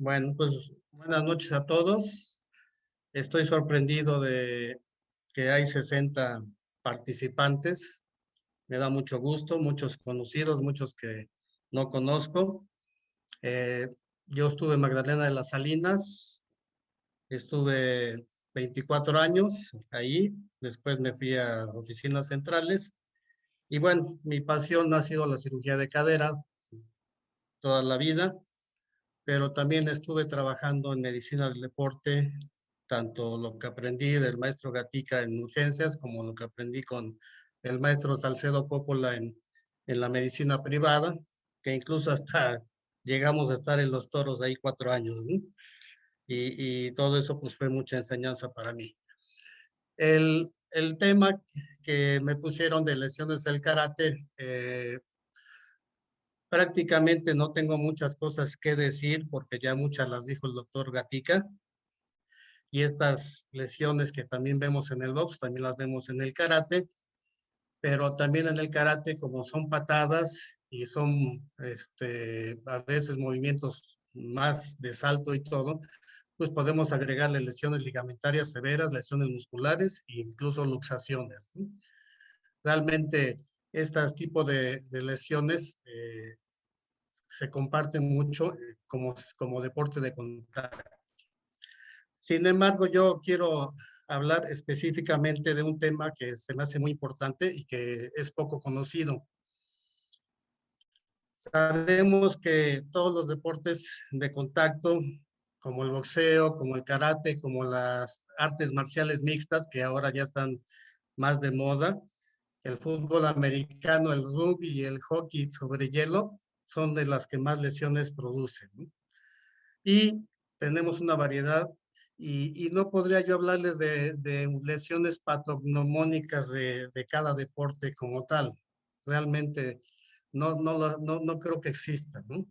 Bueno, pues buenas noches a todos. Estoy sorprendido de que hay 60 participantes. Me da mucho gusto, muchos conocidos, muchos que no conozco. Eh, yo estuve en Magdalena de las Salinas, estuve 24 años ahí, después me fui a oficinas centrales y bueno, mi pasión ha sido la cirugía de cadera toda la vida, pero también estuve trabajando en medicina del deporte, tanto lo que aprendí del maestro Gatica en urgencias como lo que aprendí con el maestro Salcedo Coppola en la medicina privada, que incluso hasta llegamos a estar en los toros ahí 4 años, ¿no? Y todo eso pues fue mucha enseñanza para mí. El tema que me pusieron de lesiones del karate, prácticamente no tengo muchas cosas que decir porque ya muchas las dijo el doctor Gatica, y estas lesiones que también vemos en el box, también las vemos en el karate, pero también en el karate como son patadas y son a veces movimientos más de salto y todo, pues podemos agregarle lesiones ligamentarias severas, lesiones musculares e incluso luxaciones, ¿no? Realmente estos tipos de lesiones se comparten mucho como deporte de contacto. Sin embargo, yo quiero hablar específicamente de un tema que se me hace muy importante y que es poco conocido. Sabemos que todos los deportes de contacto, como el boxeo, como el karate, como las artes marciales mixtas, que ahora ya están más de moda, el fútbol americano, el rugby y el hockey sobre hielo, son de las que más lesiones producen, ¿no? Y tenemos una variedad y no podría yo hablarles de lesiones patognomónicas de cada deporte como tal. Realmente no creo que exista, ¿no?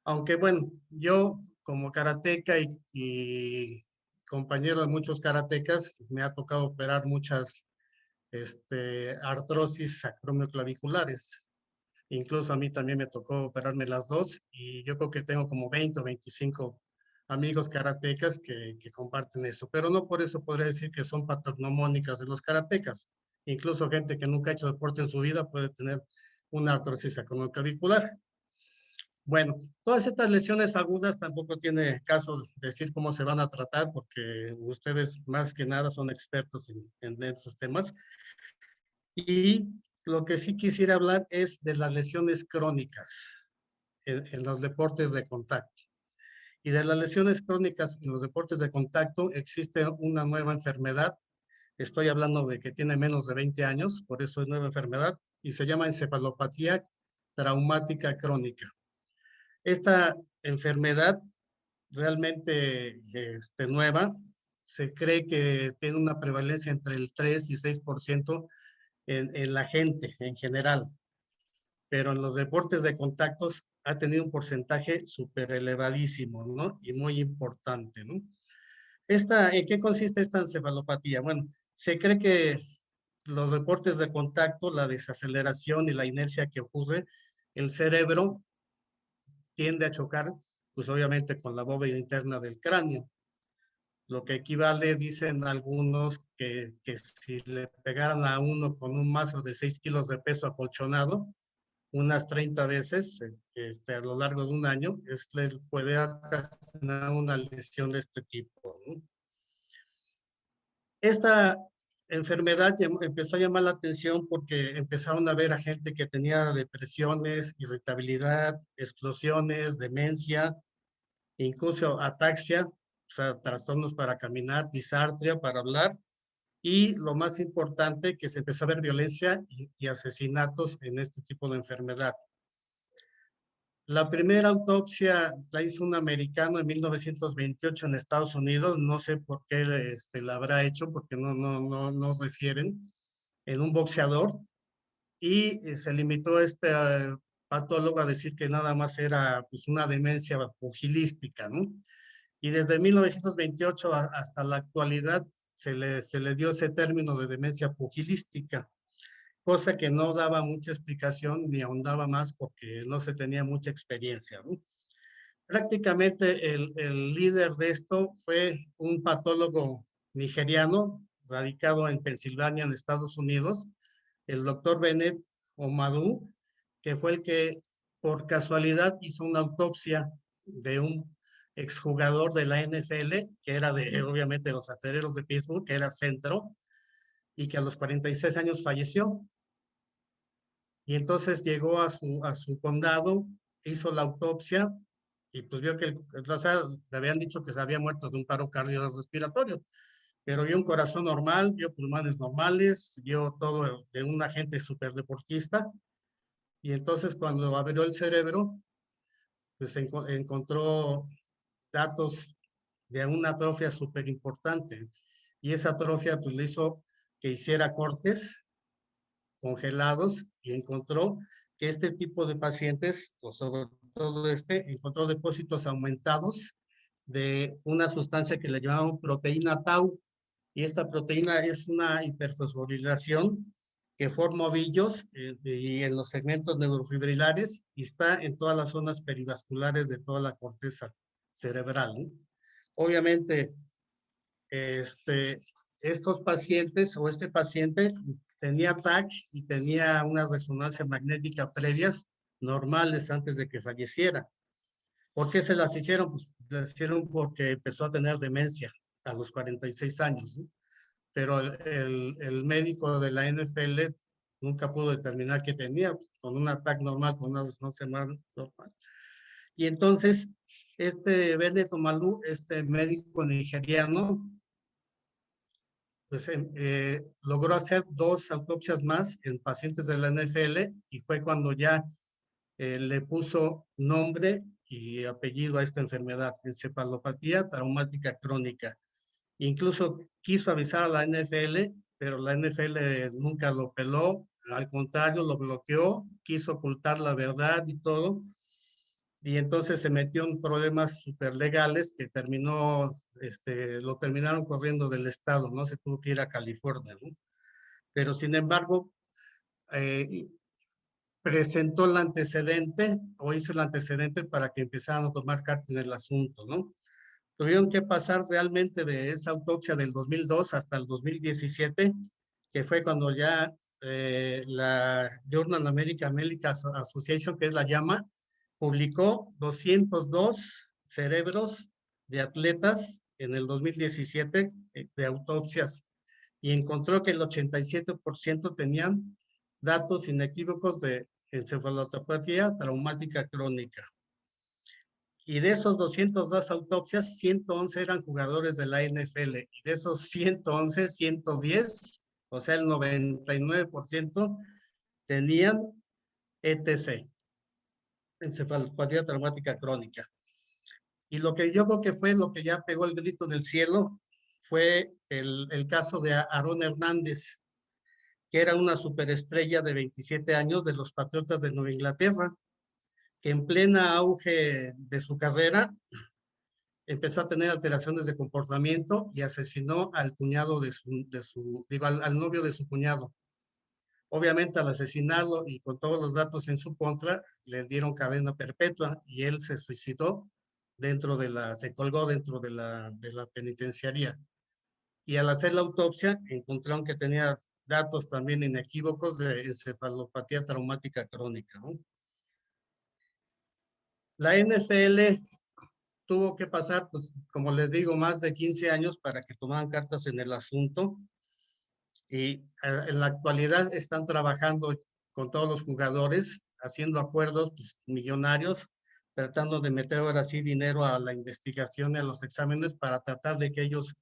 Aunque bueno, yo como karateca y compañero de muchos karatecas, me ha tocado operar muchas artrosis acromioclaviculares. Incluso a mí también me tocó operarme las dos y yo creo que tengo como 20 o 25 amigos karatecas que comparten eso, pero no por eso podría decir que son patognomónicas de los karatecas. Incluso gente que nunca ha hecho deporte en su vida puede tener una artrosis acromioclavicular. Bueno, todas estas lesiones agudas tampoco tiene caso decir cómo se van a tratar porque ustedes más que nada son expertos en esos temas. Y lo que sí quisiera hablar es de las lesiones crónicas en los deportes de contacto. Y de las lesiones crónicas en los deportes de contacto existe una nueva enfermedad. Estoy hablando de que tiene menos de 20 años, por eso es nueva enfermedad, y se llama encefalopatía traumática crónica. Esta enfermedad realmente nueva, se cree que tiene una prevalencia entre el 3 y 6% en la gente en general, pero en los deportes de contactos ha tenido un porcentaje súper elevadísimo, ¿no? Y muy importante, ¿no? ¿En qué consiste esta encefalopatía? Bueno, se cree que los deportes de contacto, la desaceleración y la inercia que ocurre, el cerebro tiende a chocar, pues obviamente con la bóveda interna del cráneo, lo que equivale, dicen algunos, que si le pegaran a uno con un mazo de 6 kilos de peso acolchonado, unas 30 veces a lo largo de un año, le puede ocasionar una lesión de este tipo, ¿no? Esta enfermedad empezó a llamar la atención porque empezaron a ver a gente que tenía depresiones, irritabilidad, explosiones, demencia, incluso ataxia, o sea, trastornos para caminar, disartria para hablar, y lo más importante, que se empezó a ver violencia y asesinatos en este tipo de enfermedad. La primera autopsia la hizo un americano en 1928 en Estados Unidos, no sé por qué la habrá hecho, porque no nos refieren, en un boxeador, y se limitó patólogo a decir que nada más era pues, una demencia pugilística, ¿no? Y desde 1928 hasta la actualidad se le dio ese término de demencia pugilística, cosa que no daba mucha explicación ni ahondaba más porque no se tenía mucha experiencia, ¿no? Prácticamente el líder de esto fue un patólogo nigeriano radicado en Pensilvania, en Estados Unidos, el doctor Bennett Omadu, que fue el que por casualidad hizo una autopsia de un exjugador de la NFL, que era de, obviamente, los Acereros de Pittsburgh, que era centro, y que a los 46 años falleció. Y entonces llegó a su condado, hizo la autopsia y pues vio que, o sea, le habían dicho que se había muerto de un paro cardiorrespiratorio, pero vio un corazón normal, vio pulmones normales, vio todo de un agente superdeportista. Y entonces cuando abrió el cerebro, pues encontró datos de una atrofia súper importante. Y esa atrofia pues le hizo que hiciera cortes congelados y encontró que este tipo de pacientes, o sobre todo encontró depósitos aumentados de una sustancia que le llamamos proteína tau, y esta proteína es una hiperfosforilación que forma ovillos y en los segmentos neurofibrilares y está en todas las zonas perivasculares de toda la corteza cerebral, ¿no? Obviamente, este, estos pacientes o este paciente tenía TAC y tenía una resonancia magnética previas normales antes de que falleciera. ¿Por qué se las hicieron? Pues las hicieron porque empezó a tener demencia a los 46 años, ¿no? Pero el médico de la NFL nunca pudo determinar qué tenía, pues, con un ataque normal, con una resonancia normal. Y entonces, este Benedetto Malú, este médico nigeriano, pues logró hacer 2 autopsias más en pacientes de la NFL y fue cuando ya le puso nombre y apellido a esta enfermedad, encefalopatía traumática crónica. Incluso quiso avisar a la NFL, pero la NFL nunca lo peló, al contrario, lo bloqueó, quiso ocultar la verdad y todo, y entonces se metió en problemas súper legales que terminó, lo terminaron corriendo del estado, ¿no? Se tuvo que ir a California, ¿no? Pero sin embargo, eh, presentó el antecedente o hizo el antecedente para que empezaran a tomar cartas en el asunto, ¿no? Tuvieron que pasar realmente de esa autopsia del 2002 hasta el 2017, que fue cuando ya la Journal American Medical Association, que es la llama, publicó 202 cerebros de atletas en el 2017 de autopsias y encontró que el 87% tenían datos inequívocos de encefalopatía traumática crónica. Y de esos 202 autopsias, 111 eran jugadores de la NFL. Y de esos 111, 110, o sea, el 99% tenían ETC, encefalopatía traumática crónica. Y lo que yo creo que fue lo que ya pegó el grito del cielo fue el caso de Aaron Hernández, que era una superestrella de 27 años de los Patriotas de Nueva Inglaterra, que en plena auge de su carrera empezó a tener alteraciones de comportamiento y asesinó al cuñado digo, al novio de su cuñado. Obviamente al asesinarlo y con todos los datos en su contra, le dieron cadena perpetua y él se suicidó se colgó dentro de la penitenciaría. Y al hacer la autopsia encontraron que tenía datos también inequívocos de encefalopatía traumática crónica, ¿no? La NFL tuvo que pasar, pues, como les digo, más de 15 años para que tomaran cartas en el asunto y en la actualidad están trabajando con todos los jugadores, haciendo acuerdos pues, millonarios, tratando de meter ahora sí dinero a la investigación y a los exámenes para tratar de que ellos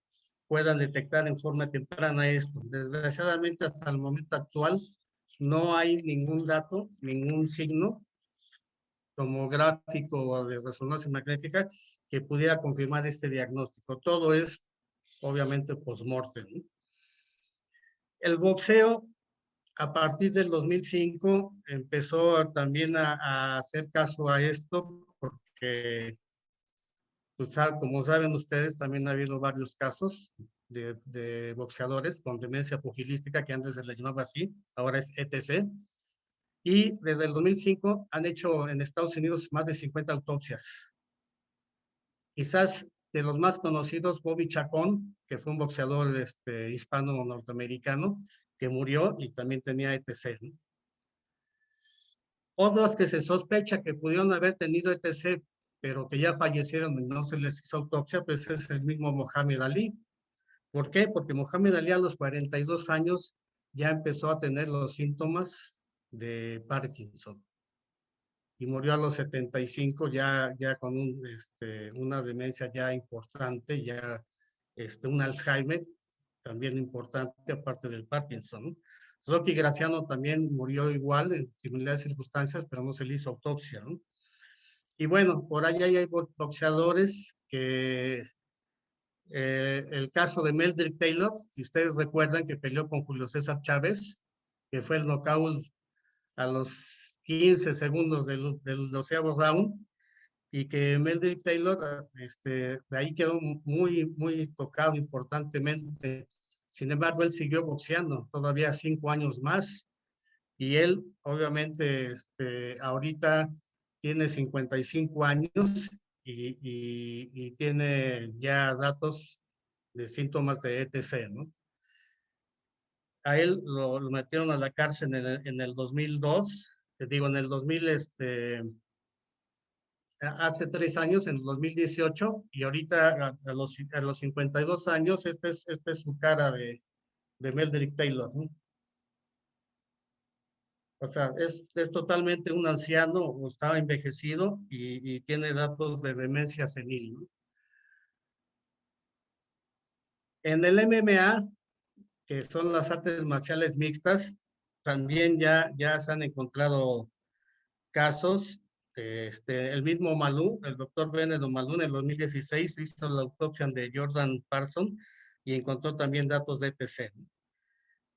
puedan detectar en forma temprana esto. Desgraciadamente, hasta el momento actual, no hay ningún dato, ningún signo tomográfico o de resonancia magnética que pudiera confirmar este diagnóstico. Todo es, obviamente, post-mortem, ¿no? El boxeo, a partir del 2005, empezó también a hacer caso a esto, porque, pues, como saben ustedes, también ha habido varios casos de boxeadores con demencia pugilística, que antes se le llamaba así, ahora es ETC. Y desde el 2005 han hecho en Estados Unidos más de 50 autopsias Quizás de los más conocidos, Bobby Chacón, que fue un boxeador hispano-norteamericano, que murió y también tenía ETC, ¿no? Otros que se sospecha que pudieron haber tenido ETC, pero que ya fallecieron y no se les hizo autopsia, pues es el mismo Mohamed Ali. ¿Por qué? Porque Mohamed Ali a los 42 años ya empezó a tener los síntomas de Parkinson y murió a los 75 ya con una demencia ya importante, ya un Alzheimer también importante, aparte del Parkinson, ¿no? Rocky Graciano también murió igual en similares circunstancias, pero no se le hizo autopsia, ¿no? Y bueno, por ahí hay boxeadores que el caso de Meldrick Taylor, si ustedes recuerdan que peleó con Julio César Chávez, que fue el knockout a los 15 segundos del 12º round, y que Meldrick Taylor de ahí quedó muy tocado importantemente. Sin embargo, él siguió boxeando todavía 5 años más, y él obviamente ahorita tiene 55 años y tiene ya datos de síntomas de ETC, ¿no? A él lo metieron a la cárcel en el 2002, te digo, en el 2000, hace 3 años, en el 2018, y ahorita a los 52 años, esta es su cara de Meldrick Taylor, ¿no? O sea, es totalmente un anciano, estaba envejecido y tiene datos de demencia senil, ¿no? En el MMA, que son las artes marciales mixtas, también ya se han encontrado casos. El mismo Malú, el doctor Benedict Malú, en el 2016 hizo la autopsia de Jordan Parson y encontró también datos de ETC, ¿no?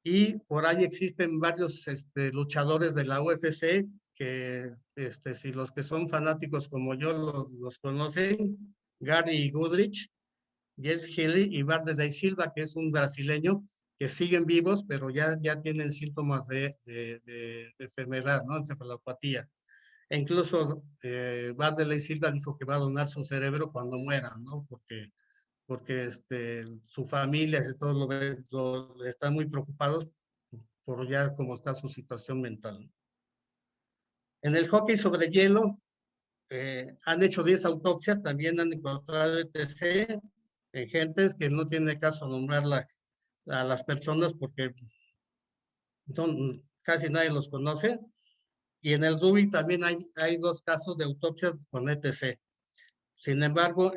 Y por ahí existen varios luchadores de la UFC que, si los que son fanáticos como yo los conocen, Gary Goodrich, Jess Healy y Varley Silva, que es un brasileño, que siguen vivos, pero ya tienen síntomas de enfermedad, ¿no? Encefalopatía. E incluso Varley Silva dijo que va a donar su cerebro cuando muera, ¿no? Porque su familia y todo están muy preocupados por ya cómo está su situación mental. En el hockey sobre hielo, han hecho 10 autopsias, también han encontrado ETC en gentes que no tiene caso nombrar a las personas porque casi nadie los conoce. Y en el rugby también hay 2 casos de autopsias con ETC. Sin embargo,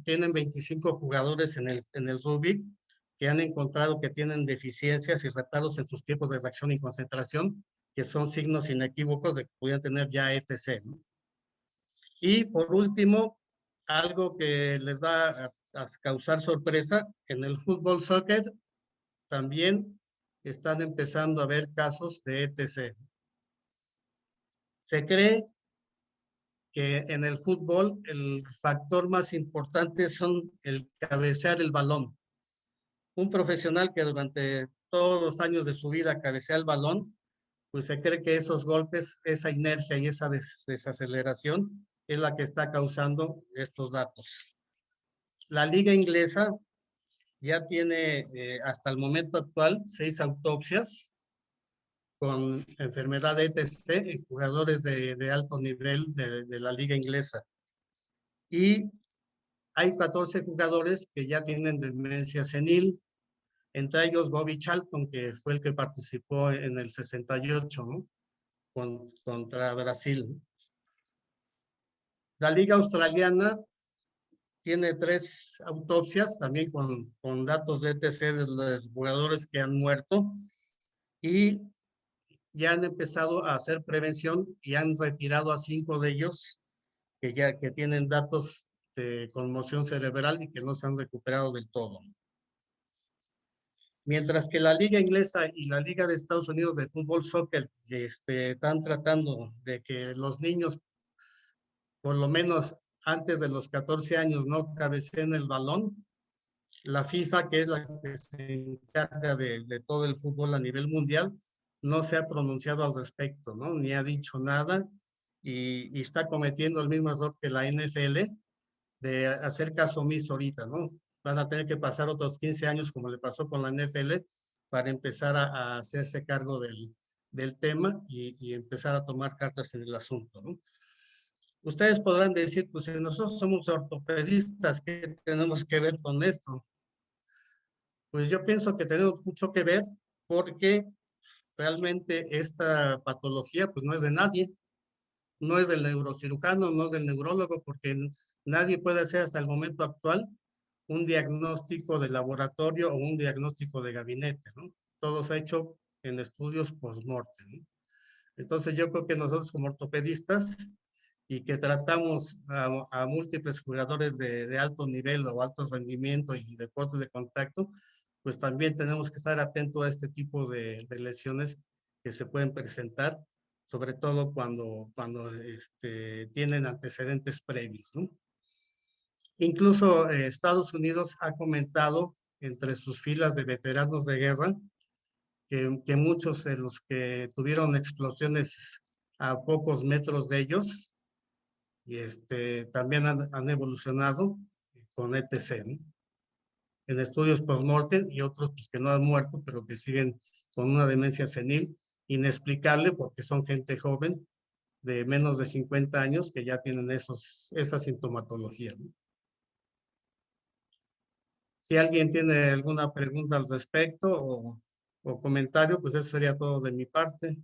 tienen 25 jugadores en el rugby que han encontrado que tienen deficiencias y retardos en sus tiempos de reacción y concentración, que son signos inequívocos de que pudieran tener ya ETC, ¿no? Y por último, algo que les va a causar sorpresa, en el fútbol soccer también están empezando a haber casos de ETC. Se cree que en el fútbol el factor más importante son el cabecear el balón. Un profesional que durante todos los años de su vida cabecea el balón, pues se cree que esos golpes, esa inercia y esa desaceleración es la que está causando estos datos. La liga inglesa ya tiene hasta el momento actual 6 autopsias con enfermedad de ETC en jugadores de alto nivel de la liga inglesa. Y hay 14 jugadores que ya tienen demencia senil, entre ellos Bobby Charlton, que fue el que participó en el 68, ¿no? Contra Brasil. La liga australiana tiene 3 autopsias, también con datos de ETC de los jugadores que han muerto, y ya han empezado a hacer prevención y han retirado a 5 de ellos que tienen datos de conmoción cerebral y que no se han recuperado del todo. Mientras que la liga inglesa y la liga de Estados Unidos de fútbol soccer están tratando de que los niños, por lo menos antes de los 14 años, no cabeceen el balón, la FIFA, que es la que se encarga de todo el fútbol a nivel mundial, no se ha pronunciado al respecto, ¿no? Ni ha dicho nada y está cometiendo el mismo error que la NFL, de hacer caso omiso ahorita, ¿no? Van a tener que pasar otros 15 años, como le pasó con la NFL, para empezar a hacerse cargo del tema y empezar a tomar cartas en el asunto, ¿no? Ustedes podrán decir, pues si nosotros somos ortopedistas, ¿qué tenemos que ver con esto? Pues yo pienso que tenemos mucho que ver porque realmente esta patología pues no es de nadie, no es del neurocirujano, no es del neurólogo, porque nadie puede hacer hasta el momento actual un diagnóstico de laboratorio o un diagnóstico de gabinete, ¿no? Todo se ha hecho en estudios post-mortem, ¿no? Entonces yo creo que nosotros como ortopedistas y que tratamos a múltiples jugadores de alto nivel o alto rendimiento y deportes de contacto, pues también tenemos que estar atentos a este tipo de lesiones que se pueden presentar, sobre todo cuando tienen antecedentes previos, ¿no? Incluso Estados Unidos ha comentado entre sus filas de veteranos de guerra que muchos de los que tuvieron explosiones a pocos metros de ellos y también han evolucionado con ETC, ¿no? En estudios post-mortem y otros pues, que no han muerto, pero que siguen con una demencia senil inexplicable porque son gente joven de menos de 50 años que ya tienen esa sintomatología, ¿no? Si alguien tiene alguna pregunta al respecto o comentario, pues eso sería todo de mi parte.